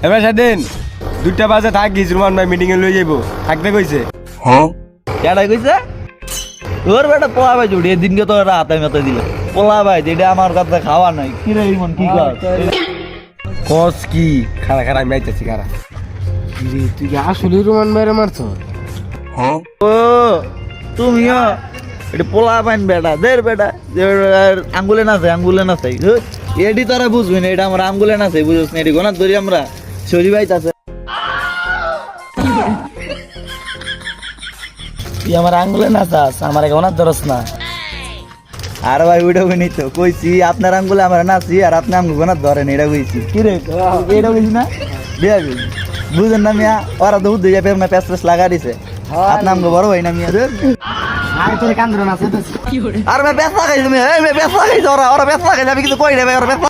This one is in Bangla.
এবার সেদিন 2টা বাজে থাকিস রুমান ভাই মিটিং এ লই যাইবো থাকতে কইছে। কেডা কইছে তোর বেটা পোলা ভাই জুড়ি এদিনকে তো হাতে মেতে দিল পোলা ভাই যেটা আমার কাছে খাওয়া নাই কি রে ইমন কি কর কস কি খারা খারা আমি আইতাছি খারা। তুই কি আসলে রোমান ভাইরে মারছ? ও তুমিও এটা পোলা পাইন বেটা দের বেটা যে আঙ্গুলে না চাই এডি তারা বুঝবি না এটা আমরা আঙ্গুলে না চাই বুঝছ না এটি গোনা ধরি আমরা শরী বাইতাছে তুই আমার আঙ্গুলে না চাস আমার গোনার ধরস না। আর ভাই ওইটা কই তো কইছি আপনার আঙ্গুলে আমরা নাচি আর আপনি আঙ্গুল গোনা ধরেন এটা কইছি কি রে এটা কইছি না বিয়া বুঝেন না মিয়া ওরা তো উদ্দে যাবে না প্যাস লাগা দিছে আপনার আঙ্গুল বড় হয় না মিয়া আয় তোরে কান্দরো না আর মে ব্যথা খাইছি মে ব্যথা খাইছি ওরা ব্যথা খাইছে আমি কিন্তু কই রে ভাই ওরা ব্যথা